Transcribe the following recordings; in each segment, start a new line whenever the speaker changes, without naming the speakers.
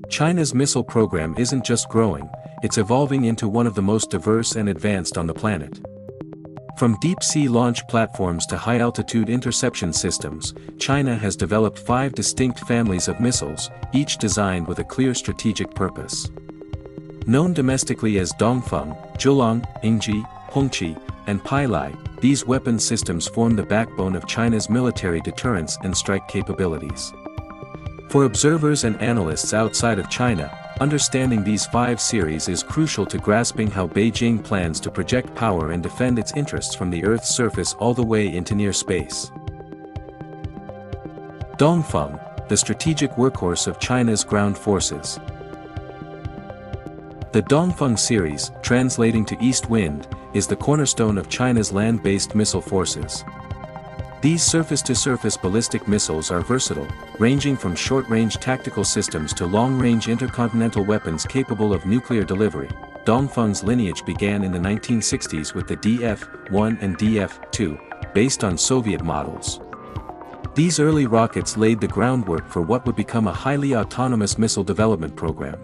China's missile program isn't just growing, it's evolving into one of the most diverse and advanced on the planet. From deep-sea launch platforms to high-altitude interception systems, China has developed 5 distinct families of missiles, each designed with a clear strategic purpose. Known domestically as Dongfeng, Julang, Yingji, Hongqi, and Pili, these weapon systems form the backbone of China's military deterrence and strike capabilities. For observers and analysts outside of China, understanding these 5 series is crucial to grasping how Beijing plans to project power and defend its interests from the Earth's surface all the way into near space. Dongfeng, the strategic workhorse of China's ground forces. The Dongfeng series, translating to East Wind, is the cornerstone of China's land-based missile forces. These surface-to-surface ballistic missiles are versatile, ranging from short-range tactical systems to long-range intercontinental weapons capable of nuclear delivery. Dongfeng's lineage began in the 1960s with the DF-1 and DF-2, based on Soviet models. These early rockets laid the groundwork for what would become a highly autonomous missile development program.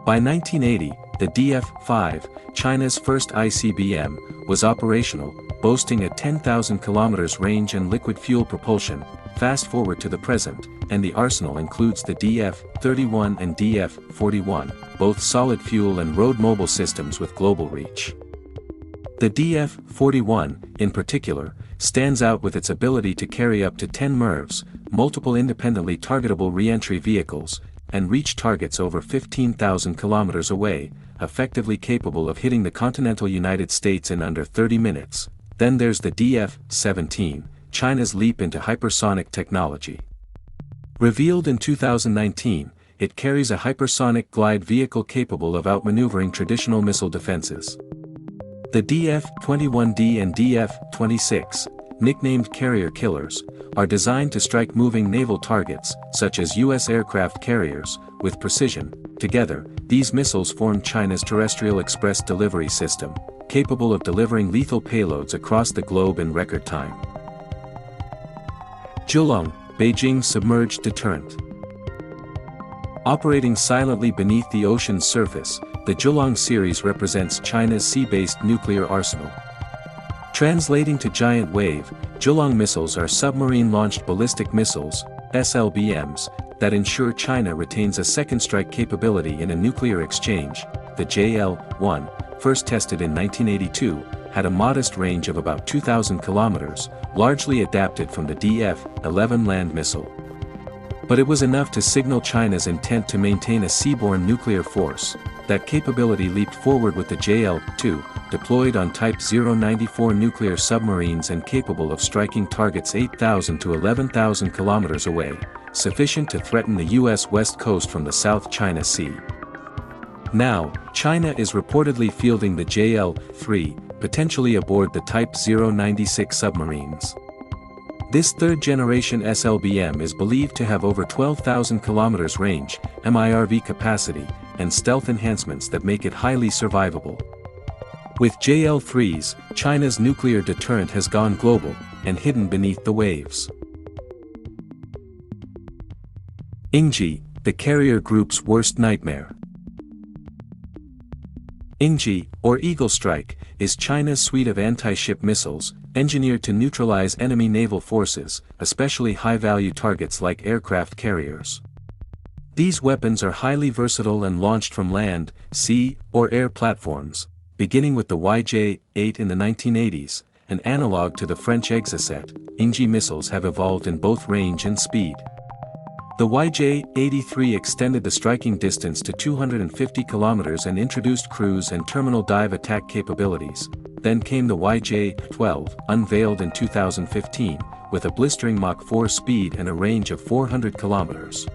By 1980, the DF-5, China's first ICBM, was operational, boasting a 10,000 km range and liquid fuel propulsion. Fast forward to the present, and the arsenal includes the DF-31 and DF-41, both solid fuel and road mobile systems with global reach. The DF-41, in particular, stands out with its ability to carry up to 10 MIRVs, multiple independently targetable re-entry vehicles, and reach targets over 15,000 kilometers away, effectively capable of hitting the continental United States in under 30 minutes. Then there's the DF-17, China's leap into hypersonic technology. Revealed in 2019, it carries a hypersonic glide vehicle capable of outmaneuvering traditional missile defenses. The DF-21D and DF-26, nicknamed carrier killers, are designed to strike moving naval targets, such as U.S. aircraft carriers, with precision. Together, these missiles form China's terrestrial express delivery system, capable of delivering lethal payloads across the globe in record time. Julang, Beijing's submerged deterrent. Operating silently beneath the ocean's surface, the Julang series represents China's sea-based nuclear arsenal. Translating to giant wave, Julang missiles are submarine-launched ballistic missiles, SLBMs, that ensure China retains a second strike capability in a nuclear exchange. The JL-1, first tested in 1982, had a modest range of about 2,000 kilometers, largely adapted from the DF-11 land missile. But it was enough to signal China's intent to maintain a seaborne nuclear force. That capability leaped forward with the JL-2, deployed on Type 094 nuclear submarines and capable of striking targets 8,000 to 11,000 kilometers away, sufficient to threaten the U.S. West Coast from the South China Sea. Now, China is reportedly fielding the JL-3, potentially aboard the Type 096 submarines. This third-generation SLBM is believed to have over 12,000 kilometers range, MIRV capacity, and stealth enhancements that make it highly survivable. With JL-3s, China's nuclear deterrent has gone global, and hidden beneath the waves. Yingji, the carrier group's worst nightmare. Yingji, or Eagle Strike, is China's suite of anti-ship missiles, engineered to neutralize enemy naval forces, especially high-value targets like aircraft carriers. These weapons are highly versatile and launched from land, sea, or air platforms, beginning with the YJ-8 in the 1980s, an analog to the French Exocet. Yingji missiles have evolved in both range and speed. The YJ-83 extended the striking distance to 250 kilometers and introduced cruise and terminal dive attack capabilities. Then came the YJ-12, unveiled in 2015, with a blistering Mach 4 speed and a range of 400 kilometers.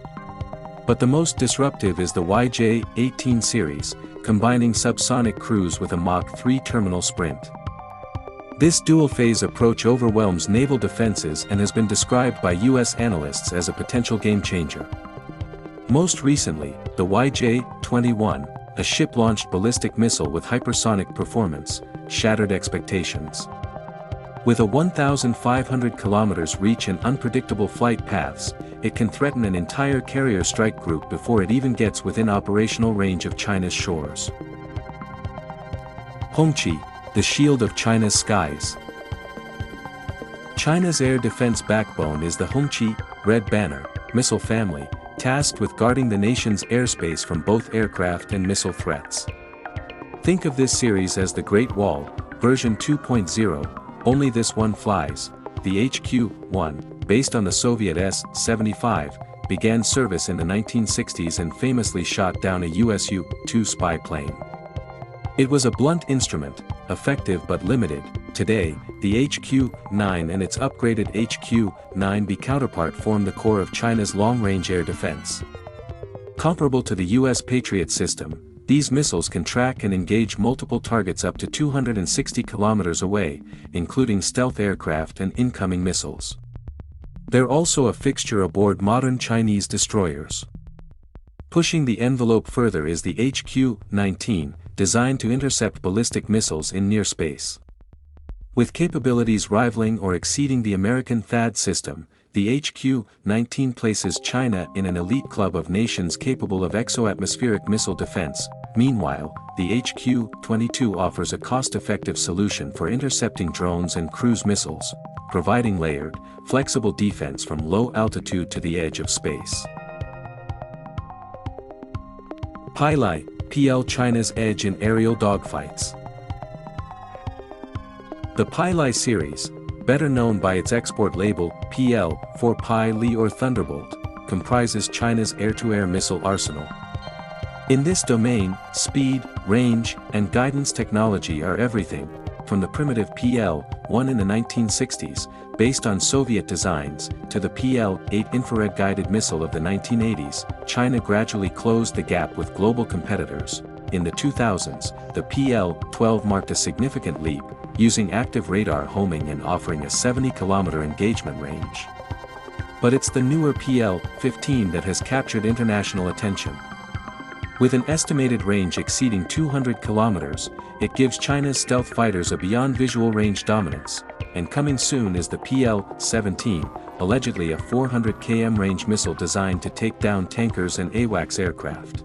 But the most disruptive is the YJ-18 series, combining subsonic cruise with a Mach 3 terminal sprint. This dual-phase approach overwhelms naval defenses and has been described by U.S. analysts as a potential game-changer. Most recently, the YJ-21, a ship-launched ballistic missile with hypersonic performance, shattered expectations. With a 1,500 kilometers reach and unpredictable flight paths, it can threaten an entire carrier strike group before it even gets within operational range of China's shores. Hongqi, the shield of China's skies. China's air defense backbone is the Hongqi, Red Banner, missile family, tasked with guarding the nation's airspace from both aircraft and missile threats. Think of this series as the Great Wall, version 2.0, only this one flies. The HQ-1, based on the Soviet S-75, began service in the 1960s and famously shot down a US U-2 spy plane. It was a blunt instrument, effective but limited. Today, the HQ-9 and its upgraded HQ-9B counterpart form the core of China's long-range air defense. Comparable to the US Patriot system, these missiles can track and engage multiple targets up to 260 kilometers away, including stealth aircraft and incoming missiles. They're also a fixture aboard modern Chinese destroyers. Pushing the envelope further is the HQ-19, designed to intercept ballistic missiles in near space. With capabilities rivaling or exceeding the American THAAD system, the HQ-19 places China in an elite club of nations capable of exoatmospheric missile defense. Meanwhile, the HQ-22 offers a cost-effective solution for intercepting drones and cruise missiles, providing layered, flexible defense from low altitude to the edge of space. Pili, PL China's edge in aerial dogfights. The Pili series, better known by its export label, PL, for Pili or Thunderbolt, comprises China's air-to-air missile arsenal. In this domain, speed, range, and guidance technology are everything, from the primitive PL-1 in the 1960s, based on Soviet designs, to the PL-8 infrared-guided missile of the 1980s. China gradually closed the gap with global competitors. In the 2000s, the PL-12 marked a significant leap, using active radar homing and offering a 70-kilometer engagement range. But it's the newer PL-15 that has captured international attention. With an estimated range exceeding 200 kilometers, it gives China's stealth fighters a beyond visual range dominance, and coming soon is the PL-17, allegedly a 400 km range missile designed to take down tankers and AWACS aircraft.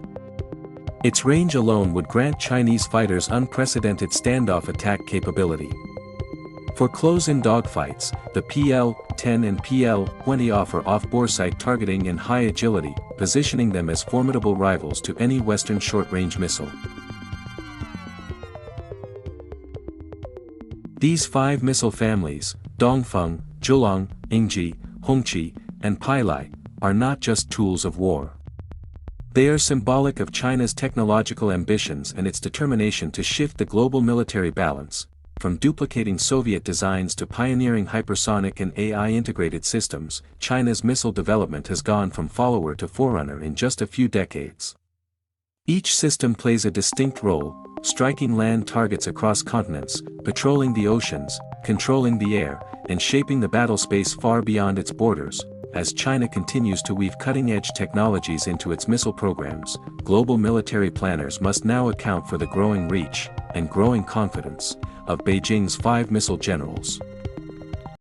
Its range alone would grant Chinese fighters unprecedented standoff attack capability. For close-in dogfights, the PL-10 and PL-20 offer off-boresight targeting and high agility, positioning them as formidable rivals to any Western short-range missile. These 5 missile families, Dongfeng, Julang, Yingji, Hongqi, and Pili, are not just tools of war. They are symbolic of China's technological ambitions and its determination to shift the global military balance. From duplicating Soviet designs to pioneering hypersonic and AI-integrated systems, China's missile development has gone from follower to forerunner in just a few decades. Each system plays a distinct role, striking land targets across continents, patrolling the oceans, controlling the air, and shaping the battlespace far beyond its borders. As China continues to weave cutting-edge technologies into its missile programs, global military planners must now account for the growing reach, and growing confidence, of Beijing's 5 missile generals.